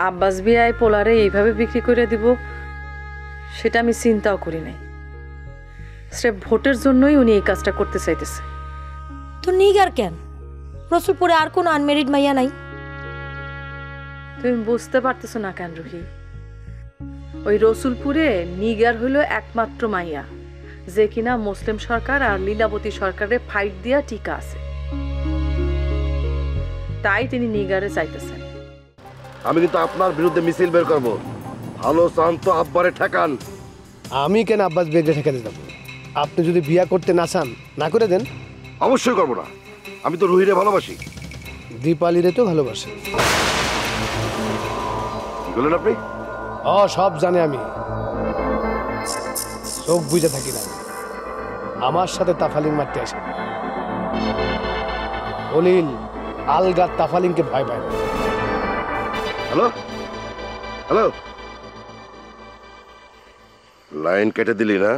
আব্বাস বিয়াই পোলারে এইভাবে বিক্রি করে দিব সেটা আমি চিন্তাও করি নাই। স্রেফ ভোটের জন্যই উনি এই কাজটা করতে চাইতেছে। তো নিগার কেন? রসুলপুরে আর কোনো আনমেরিড মাইয়া নাই? তুমি বুঝতে পারতেছো না কেন রুহি? ওই রসুলপুরে নিগার হইল একমাত্র মাইয়া যে কিনা মুসলিম সরকার আর লীলাবতী সরকারের ফাইট দিয়া টিকা আছে, তাই তিনি নিগারে চাইতেছেন। আমি কিন্তু আপনার বিরুদ্ধে মিছিল বের করবো। ভালো চান তো আব্বারে ঠেকান। আমি কেন আব্বাস বেগে ঠেকাতে যাবো? আপনি যদি বিয়া করতে না চান না করে দেন। অবশ্যই করবো না, আমি তো রুহিরে ভালোবাসি। দীপালিরে তো ভালোবাসে। কি বললেন আপনি? সব জানে আমি, চোখ বুঝে থাকি না। আমার সাথে তাফালিং মারতে আসে অলিল আলগা তাফালিংকে ভয় পায় না। হ্যালো হ্যালো, লাইন কেটে দিলি না?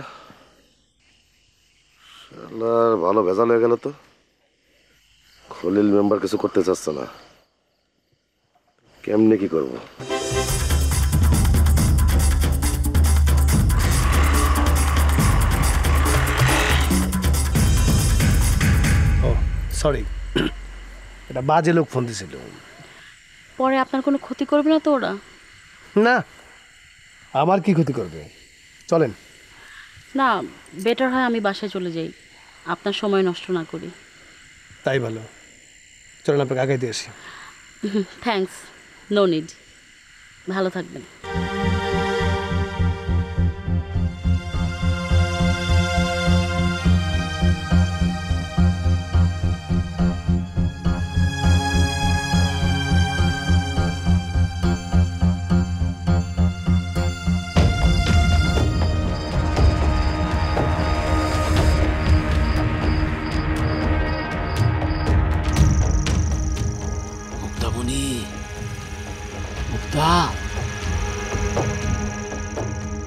শালার ভালো ভেজাল হয়ে গেল তো। খলিল মেম্বার কিছু করতে চাচ্ছে না, কেমনে কি করব? সরি, এটা বাজে লোক ফোন দিছিল। পরে আপনার কোনো ক্ষতি করবে না তো ওরা? না, আমার কি ক্ষতি করবে? চলেন। না, বেটার হয় আমি বাসায় চলে যাই, আপনার সময় নষ্ট না করি। তাই ভালো, চলেন আপনাকে আগে দিয়ে আসি। Thanks, no need. ভালো থাকবেন।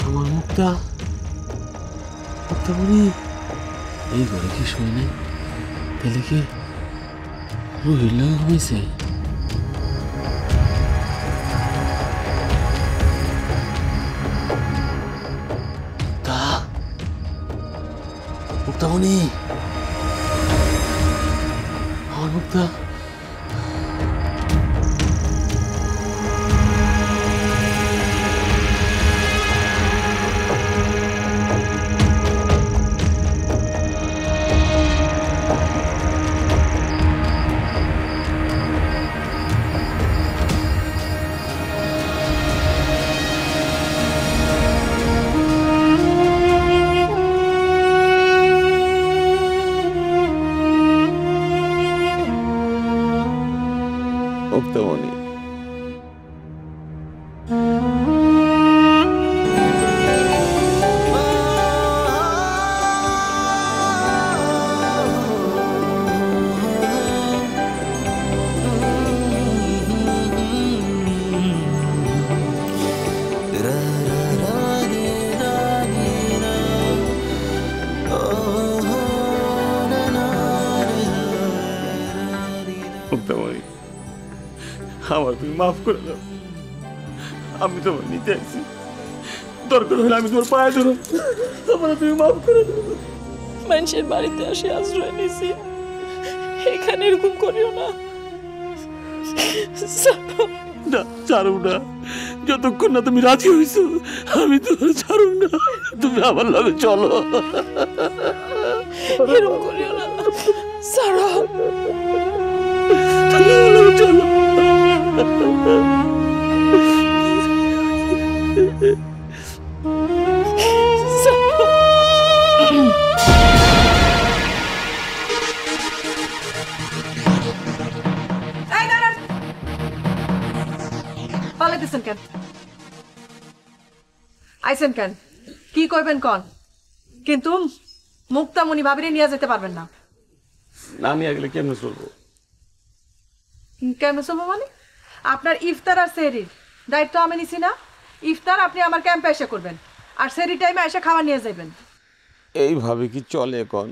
আমার মুক্তা, মুক্তামণি, এই ঘরে কি শুই নাই? তাহলে কি রুহির লগে ঘুমাইছে? মুক্তামণি, আমার মুক্তা। মুক্তামণি, মুক্তামণি, আমার তুমি মাফ করে দাও। আমি তোমার নিতে আসছি, দরকার হলে আমি তোমার পায়ে ধরো, আমার তুমি মাফ করে দাও। মানুষের বাড়িতে আসে আশ্রয় নিছি, এখানে এরকম করিও না। না, ছাড়ো না, যতক্ষণ না তুমি রাজি হইছো আমি তোমার ছাড়ো না। তুমি আমার লগে চলো। এরকম করিও না, ছাড়ো। চলো। পালাইতেছেন কেন? আইসেন কেন? কি কইবেন কন? কিন্তু মুক্তামণি ভাবিরে নিয়ে যেতে পারবেন না। না নিয়ে গেলে কেমনে চলবো? কেমনে চলবো মানে? আপনার ইফতার আর সেহরির দায়িত্ব আমি নিছি না? ইফতার আপনি আমার ক্যাম্পে এসে করবেন, আর সেহরি টাইমে এসে খাবার নিয়ে যাবেন। এইভাবে কি চলে কন?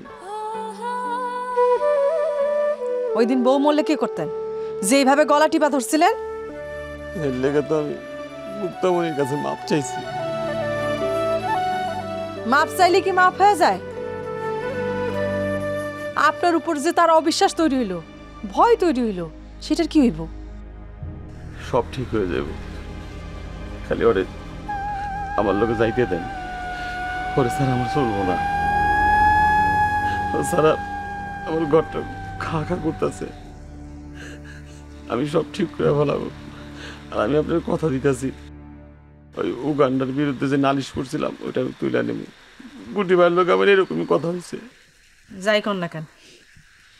ওই দিন বউ মরলে কি করতেন? যেইভাবে গলা টিপা ধরছিলেন, এর লেগে তো আমি মুক্তামণির কাছে মাপ চাইছি। মাপ চাইলে কি মাপ হয়ে যায়? আপনার উপর যে তার অবিশ্বাস তৈরি হইল, ভয় তৈরি হইল, সেটার কি হইব? সব ঠিক হয়ে যাবে, খালি ওরে আমার লোকে যাইতে দেন। ওরে স্যার আমার চলবো না, সারা আমার ঘরটা খা খা করতেছে। আমি সব ঠিক করে ফেলাবো। আর আমি আপনার কথা দিতেছি, ওই উগান্ডার বিরুদ্ধে যে নালিশ করছিলাম ওইটা আমি তুলে নেব। গুটি ভাইয়ের লোক আমার এরকমই কথা হয়েছে। যাই কন না কেন,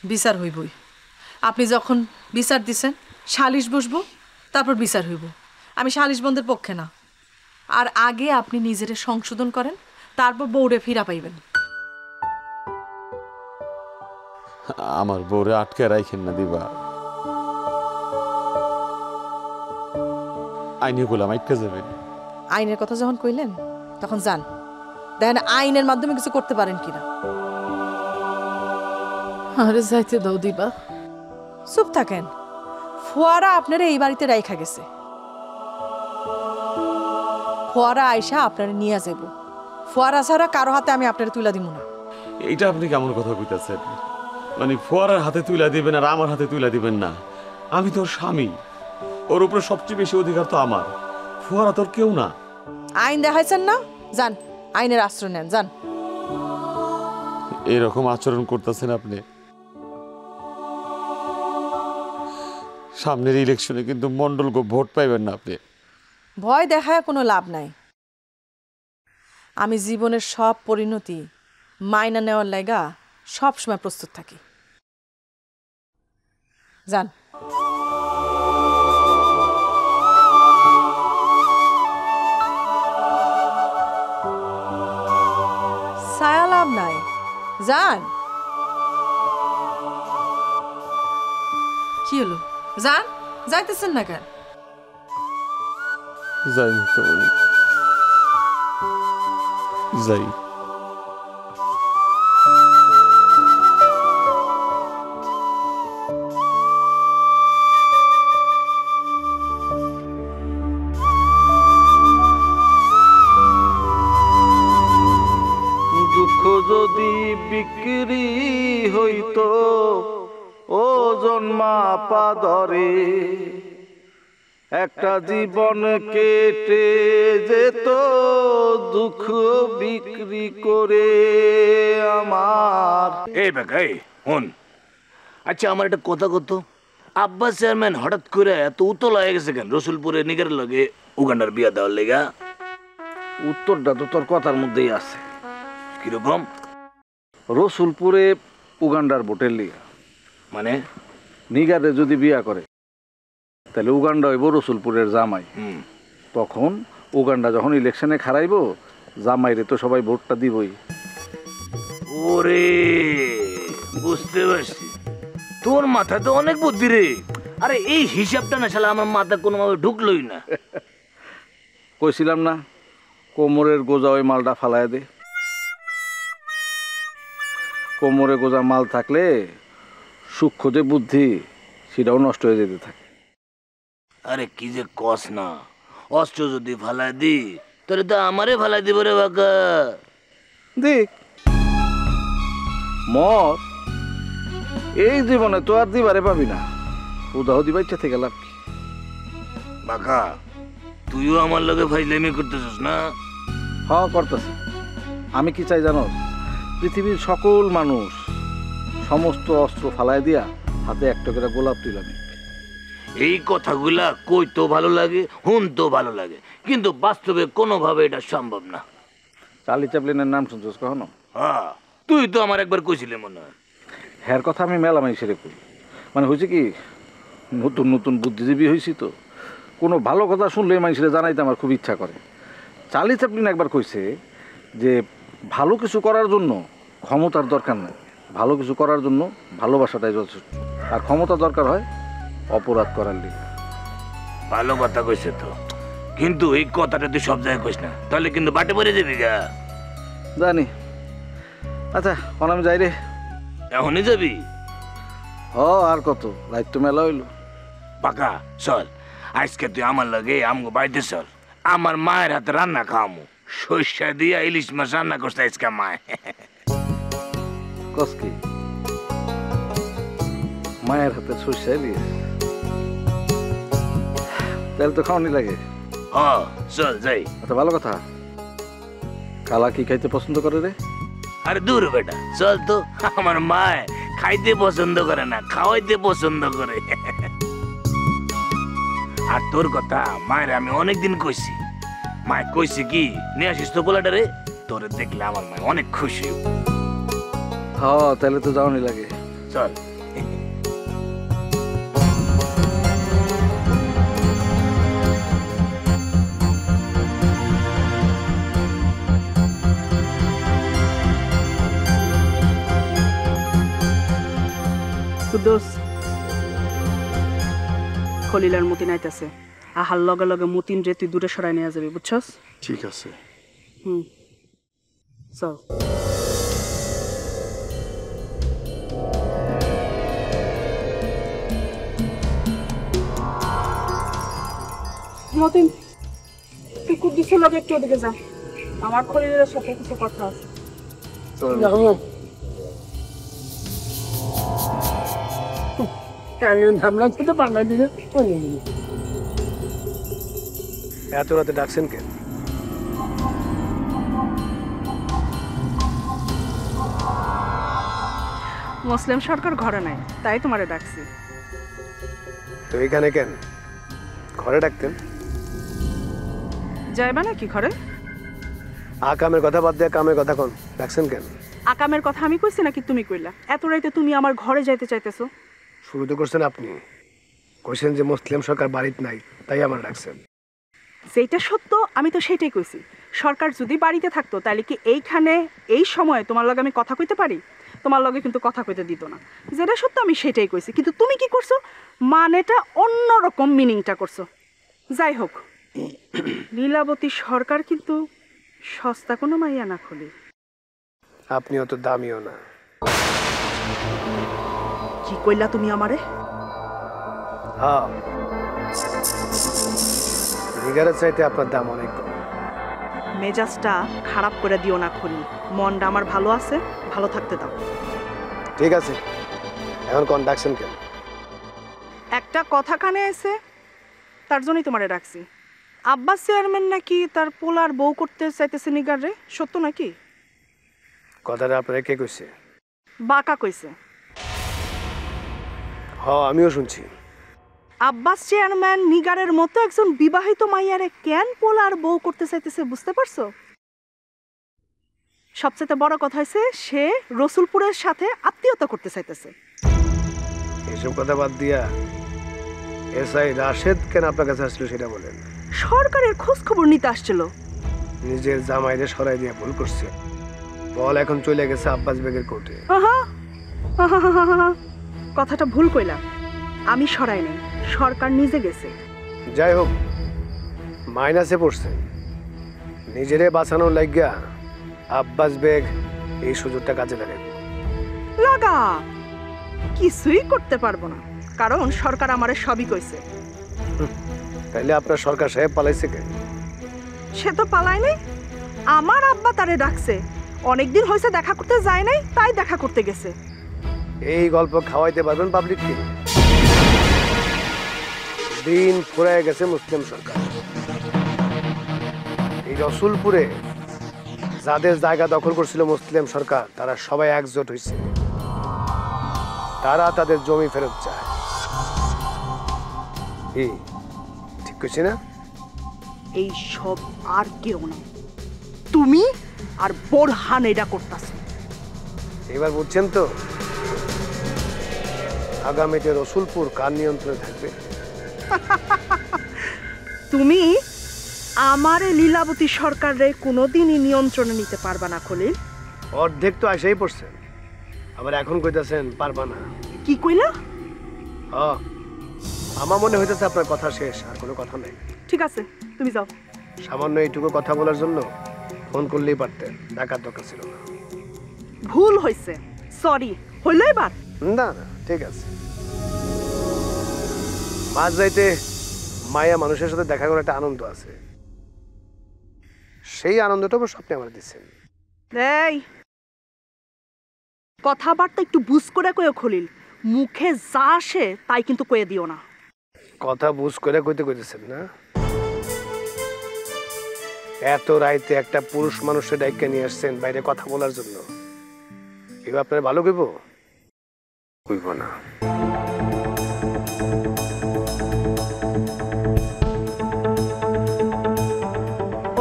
বিচার হইবই। আপনি যখন বিচার দিছেন, সালিশ বসবো, তারপর বিচার হইব। আমি সালিশ বন্ধের পক্ষে না। আর আগে আপনি নিজেরে সংশোধন করেন, তারপর বউরে ফিরা পাইবেন। আমার বউরে আটকে রাখেন না দিবা। আইনে গোলাম আটকে যাবেন। আইনের কথা যখন কইলেন, তখন যান, দেখেন আইনের মাধ্যমে কিছু করতে পারেন কিনা। আরে যাইতে দাও দিবা। চুপ থাকেন। ফোয়ারা আপনারা এই বাড়িতে রাইখা গেছে। ফোয়ারা আইসা আপনারা নিয়ে যাব। ফোয়ারা ছাড়া কারো হাতে আমি আপনারা তুলা দিব না। এইটা আপনি কেমন কথা কইতাছেন? মানে ফোয়ারার হাতে তুলে দিবেন আর আমার হাতে তুলে দিবেন না? আমি তোর স্বামী, ওর উপরে সবচেয়ে বেশি অধিকার তো আমার। ফোয়ারা তোর কেউ না। আইন দেখাইছেন না, যান আইনের আশ্রয় নেন, যান। এরকম আচরণ করতেছেন আপনি। সামনের ইলেকশনে কিন্তু মন্ডলকে ভোট পাইবেন না আপনি। ভয় দেখায় কোনো লাভ নাই। আমি জীবনের সব পরিণতি মাইনা নেওয়ার লাগা সবসময় প্রস্তুত থাকি। যান। ছায়া লাভ নাই, যান। কি হলো? যান, যাইতেছেন না কেন? যাই মুক্তামণি, যাই। দুঃখ যদি বিক্রি হইতো ওজন মাপা দরে, একটা জীবন কেটে যেত দুঃখ বিক্রি করে আমার। এই বেকাই হন, আচ্ছা আমার একটা কথা কত, আব্বাস চেয়ারম্যান হঠাৎ করে এত উতল হয়ে গেছে কেন রসুলপুরে নিগারের লগে উগান্ডার বিয়া দেওয়ার লেগা? উত্তরটা তো তোর কথার মধ্যেই আছে। কিরকম? রসুলপুরে উগান্ডার ভোটের লিগা, মানে নিগারে যদি বিয়া করে তাহলে উগান্ডা হইব রসুলপুরের জামাই। তখন উগান্ডা যখন ইলেকশনে খারাইব, জামাইরে তো সবাই ভোটটা দিবই। ওরে বুঝতে পারছি, তোর মাথায় তো অনেক বুদ্ধি রে। আরে এই হিসাবটা না শালা আমার মাথায় কোনোভাবে ঢুকলোই না। কইছিলাম না কোমরের গোজা ওই মালটা ফালায় দে। কোমরে গোজা মাল থাকলে সূক্ষ্ম যে বুদ্ধি সেটাও নষ্ট হয়ে যেতে থাকে। আরে কি যে কস না, অস্ত্র যদি ফালাই দি তাহলে তো আমারে ফালাই দিব রে বাকা। দেখ মর এই জীবনে তো আর দিবারে পাবি না, উদাহ দিবা ইচ্ছা থেকে লাভ কি? বাকা তুইও আমার লগে ফাইজলামি করতেছিস না? হ্যাঁ করতেছি। আমি কি চাই জানো? পৃথিবীর সকল মানুষ সমস্ত অস্ত্র ফালায় দিয়া হাতে একটা করে গোলাপ তুলে নেয়। এই কথাগুলা কইতো ভালো লাগে, শুনতেও ভালো লাগে, কিন্তু বাস্তবে কোনোভাবে এটা সম্ভব না। চার্লি চ্যাপলিনের নাম শুনছিস কখনো? হ্যাঁ, তুই তো আমার একবার কইছিলে মনে হয়। হ্যার কথা আমি মেলা মানুষের কই, মানে হয়েছে কি নতুন নতুন বুদ্ধিজীবী হয়েছি তো, কোনো ভালো কথা শুনলে মানুষের জানাইতে আমার খুব ইচ্ছা করে। চার্লি চ্যাপলিন একবার কইছে যে ভালো কিছু করার জন্য ক্ষমতার দরকার নেই, ভালো কিছু করার জন্য ভালোবাসাটাই যথেষ্ট। আর ক্ষমতা দরকার হয় অপরাধ করার লিগে। ভালো কথা কইছে তো, কিন্তু এই কথাটা তুই সব জায়গায় কইস না, তাহলে কিন্তু বাটে পড়ে যাবি গা। জানি। আচ্ছা এখন আমি যাই রে। এখনই যাবি? হ আর কত, রাত তো মেলা হইল। পাকা চল, আজকে তুই আমার লাগে আমগো বাড়িতে চল, আমার মায়ের হাতে রান্না খাওয়ামু। সর্ষা দিয়া ইলিশ মাছ রান্না করছে আজকে মায়। কসকি মায়ের হাতে সর্ষে ইলিশ, তাহলে তো খাওয়ানি লাগে। হ চল যাই। আচ্ছা ভালো কথা, কালা কি খাইতে পছন্দ করে রে? আরে দূর বেটা, চল তো। আমার মায় খাইতে পছন্দ করে না, খাওয়াইতে পছন্দ করে। আর তোর কথা মায়ের আমি অনেকদিন কইছি, মায় কইছে কি নিয়ে আসিস তো পোলাটারে, তোরে দেখলে আমার মায় অনেক খুশি। হ্যাঁ তাহলে তো যাওয়ানি লাগে। চল। কুদ্দুস, খলিলার মতিন আইতাছে, আহার লগে লগে মতিন রে তুই দূরে সরাই নিয়ে যাবি, বুঝছস? ঠিক আছে। চল। মতিন, তুই কুদ্দুসের লগে একটু ওদিকে যা, আমার খলিলের সাথে কিছু কথা আছে। এত রাতে ডাকছেন কেন? মুসলিম সরকার ঘরে নাই, তাই তোমারে ডাকছি। তো এখানে কেন? ঘরে ডাকতেন। যাইবা নাকি ঘরে? আকামের কথা বাদ দিয়ে কামের কথা কোন ডাকছেন কেন? আকামের কথা আমি কইছি নাকি তুমি কইলা? এত রাইতে তুমি আমার ঘরে যাইতে চাইতেছো? শুরু তো করছেন আপনি, কইছেন যে মুসলিম সরকার বাড়িতে নাই, তাই আমার ডাকছেন। যেটা সত্য আমি তো সেটাই কইছি। সরকার যদি বাড়িতে থাকতো তাহলে কি এইখানে এই সময়ে তোমার লগে আমি কথা কইতে পারি? তোমার লগে কিন্তু কথা কইতে দিত না। যেটা সত্য আমি সেটাই কইছি, কিন্তু তুমি কি করছো, মানেটা অন্যরকম মিনিংটা করছো। যাই হোক, লীলাবতী সরকার কিন্তু সস্তা কোনো মাইয়া না খলি। আপনি অত দামিও না। কি কইলা তুমি আমারে? হ্যাঁ, নিগারের চাইতে আপনার দাম অনেক কম। মেজাজটা খারাপ করে দিও না খলি, মনটা আমার ভালো আছে, ভালো থাকতে দাও। ঠিক আছে, এখন কোন ডাকছেন কেন? একটা কথা কানে এসে, তার জন্যই তোমারে ডাকছি। আব্বাস চেয়ারম্যান নাকি তার পোলার বউ করতে চাইতেছে নিগার রে, সত্য নাকি? কথাটা আপনারা কে কইছে? বাঁকা কইছে। হ্যাঁ আমিও শুনছি। আব্বাস চেয়ারম্যান নিগারের মতো একজন বিবাহিত মাইয়ারে কেন পোলার বউ করতে চাইতেছে বুঝতে পারছো? সবচেয়ে বড় কথা হয়েছে সে রসুলপুরের সাথে আত্মীয়তা করতে চাইতেছে। এসব কথা বাদ দিয়া এসআই রাশেদ কেন আপনার কাছে আসলো সেটা বলেন। সরকারের খোঁজ খবর নিতে আসছিল। নিজের জামাইরে সরাই দিয়ে ভুল করছে, বল এখন চলে গেছে আব্বাস বেগের কোর্টে। কথাটা ভুল কইলাম, আমি সরাই নাই, সরকার নিজে গেছে। যাই হোক, মাইনাসে পড়ছে। নিজেরে বাঁচানোর লাগিয়া আব্বাস বেগ এই সুযোগটা কাজে লাগাইব। লাগা কিছুই করতে পারবো না, কারণ সরকার আমারে সবই কইছে। তাইলে আপনার সরকার সাহেব পালাইছে কেন? সে তো পালায় নাই, আমার আব্বা তারে ডাকছে, অনেকদিন হয়েছে দেখা করতে যায় নাই, তাই দেখা করতে গেছে। এই গল্প খাওয়াইতে পারবেন পাবলিককে? দিন ফুরায় গেছে মুসলিম সরকার। এই রসুলপুরে যাদের জায়গা দখল করছিল মুসলিম সরকার, তারা সবাই একজোট হয়েছে, তারা তাদের জমি ফেরত চায়। ঠিক কইছি না? এই সব আর কেউ না, তুমি আর বোরহান এটা করতেছো। এবার বুঝছেন তো আগামীতে রসুলপুর কার নিয়ন্ত্রণে থাকবে? তুমি আমার লীলাবতী সরকারে কোনোদিনই নিয়ন্ত্রণে নিতে পারবা না খলিল। অর্ধেক তো আসাই পড়ছেন, আবার এখন কইতাছেন পারবা না। কি কইলা? আমার মনে হইতেছে আপনার কথা শেষ, আর কোনো কথা নেই। ঠিক আছে, তুমি যাও। সামান্য এইটুকু কথা বলার জন্য ফোন করলেই পারতেন, ডাকার দরকার ছিল না। ভুল হয়েছে, সরি। হইল এবার? না না ঠিক আছে। মাঝ রাইতে মায়া মানুষের সাথে দেখা করার একটা আনন্দ আছে, সেই আনন্দটা অবশ্য আপনি আমার দিচ্ছেন। এই কথাবার্তা একটু বুঝ করে কয়ে খলিল, মুখে যা আসে তাই কিন্তু কয়ে দিও না। কথা বুঝ করে কইতেছেন না? এত রাইতে একটা পুরুষ মানুষের ডাইকে নিয়ে আসছেন বাইরে কথা বলার জন্য, এবার আপনার ভালো কইব? কইব না।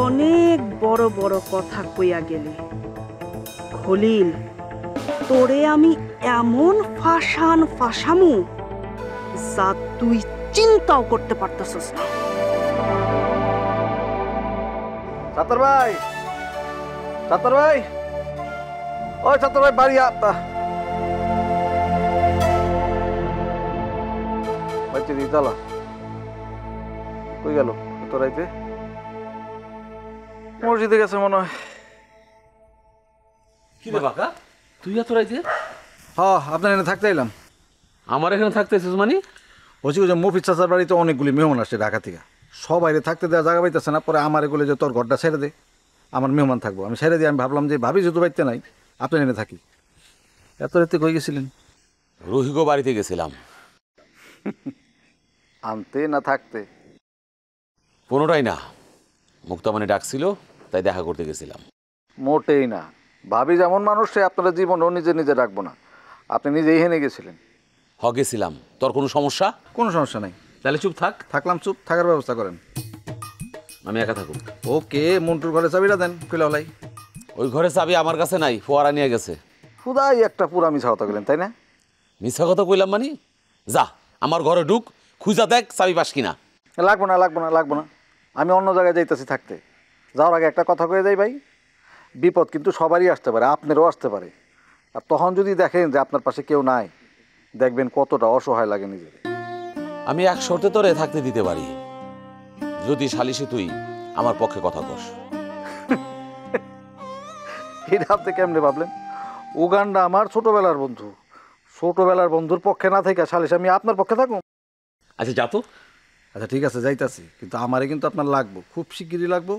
অনেক বড় বড় কথা কইয়া গেলি খলিল, তোরে আমি এমন ফাঁসামু যা তুই চিন্তাও করতে পারতেছস না। সাত্তার ভাই, সাত্তার ভাই, ওই সাত্তার ভাই বাড়ি বাড়িতে দিই তালা কই গেল? এত রাইতে মসজিদে গেছে মনে হয়। কি রে বাকা, তুই এত রাইতে? হ্যাঁ, আপনার এখানে থাকতে এলাম। আমার এখানে থাকতেছিস মানে? বলছি যে মফিজ চাচার বাড়িতে অনেকগুলি মেহমান আসছে ঢাকা থেকে, সব বাইরে থাকতে দেওয়া জায়গা পাইতেছে না। পরে আমার এগুলো যে তোর ঘরটা ছেড়ে দে, আমার মেহমান থাকবো। আমি ছেড়ে দিয়ে আমি ভাবলাম যে ভাবি যেহেতু বাড়িতে নাই, আপনার এনে থাকি। এত রাতে কই গেছিলেন? রোহিগো বাড়িতে গেছিলাম। আনতে না থাকতে? কোনোটাই না, মুক্তামণি ডাকছিল তাই দেখা করতে গেছিলাম। মোটেই না, ভাবি যেমন মানুষ সে আপনারা জীবনও নিজে নিজে রাখবো না। আপনি নিজেই হেনে গেছিলেন। গেছিলাম। তোর কোনো সমস্যা? কোনো সমস্যা নাই। তাহলে চুপ থাক। থাকলাম চুপ, থাকার ব্যবস্থা করেন। আমি একা থাকুক। ওকে, মন্টুর ঘরে চাবিটা দেন কইলাই। ওই ঘরে চাবি আমার কাছে নাই, ফোয়ারা নিয়ে গেছে। খুদাই একটা পুরা মিছা কথা গেলেন, তাই না? মিছা কথা কইলাম মানে? যা আমার ঘরে ঢুক, খুঁজা দেখ চাবি পাস কিনা। লাগবো না, লাগবো না, লাগবো না। আমি অন্য জায়গায় যাইতেছি থাকতে। যাওয়ার আগে একটা কথা কয়ে যাই ভাই, বিপদ কিন্তু সবারই আসতে পারে, আপনারও আসতে পারে। আর তখন যদি দেখেন যে আপনার পাশে কেউ নাই, দেখবেন কতটা অসহায় লাগে নিজের। আমি এক শর্তে তোরে থাকতে দিতে পারি, যদি সালিশে তুই আমার পক্ষে কথা কস। এটা আপনি কেমনে ভাবলেন? উগান্ডা আমার ছোটবেলার বন্ধু, ছোটবেলার বন্ধুর পক্ষে না থেকে সালিশ আমি আপনার পক্ষে থাকুন? আচ্ছা যা তো। আচ্ছা ঠিক আছে, যাইতাছি, কিন্তু আমারে কিন্তু আপনার লাগবো, খুব শিগগিরই লাগবো।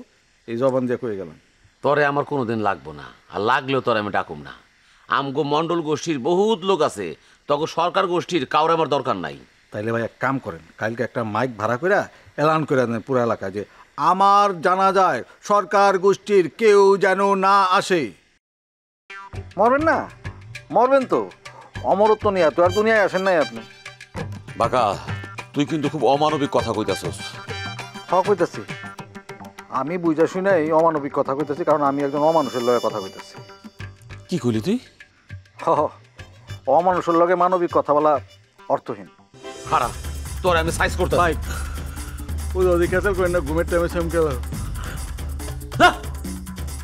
এই জবান দিয়ে কয়ে গেলাম। তরে আমার কোনোদিন লাগবো না, আর লাগলেও তোরে আমি ডাকুম না। আমগো মণ্ডল গোষ্ঠীর বহুত লোক আছে, তখন সরকার গোষ্ঠীর কাউরে আমার দরকার নাই। তাইলে ভাই এক কাম করেন, কালকে একটা মাইক ভাড়া করে এলান করে দেন পুরো এলাকায় যে আমার জানা যায় সরকার গোষ্ঠীর কেউ যেন না আসে। মরবেন না? মরবেন তো, অমরত্ব নিয়ে তো আর দুনিয়ায় আসেন নাই আপনি। বাকা, তুই কিন্তু খুব অমানবিক কথা কইতাছস। কইতাছি আমি বুঝা শুনে এই অমানবিক কথা কইতাছি, কারণ আমি একজন অমানুষের লগে কথা কইতাছি। কি কইলি তুই? অমানুষের লগে মানবিক কথা বলা অর্থহীন। খারাপ, তোর আমি সাইজ করতে ভাই ওই ওদিকে ক্যান্সেল করেন না, ঘুমের টাইমে চমকে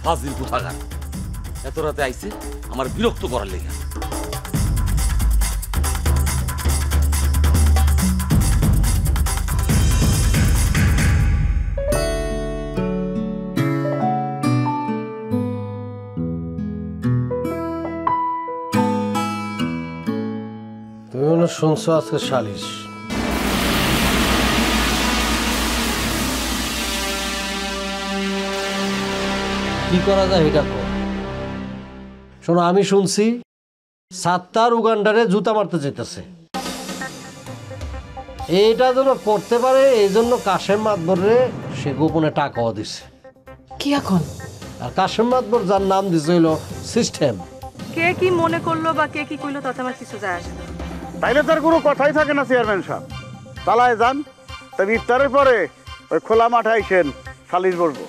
ফাজিল কোথাকার, এত রাতে আইছে আমার বিরক্ত করার লেগে। তুমি মনে শুনছো আজকে সালিশ? কি করা যায় এটা কর। শোনো, আমি শুনছি সাত্তার উগান্ডারে জুতা মারতে চাইতেছে। এইটা যেন করতে পারে এই জন্য কাশেম মাতবরে সে গোপনে টাকাও দিছে। কি এখন? আর কাশেম মাতবর যার নাম দিছে হইল সিস্টেম। কে কি মনে করলো বা কে কি কইলো তাতে আমার কিছু যায় আসে না। তাইলে তার কোনো কথাই থাকে না চেয়ারম্যান সাহেব। তালায় যান, তবে ইফতারের পরে ওই খোলা মাঠে আইসেন, সালিশ বসবো।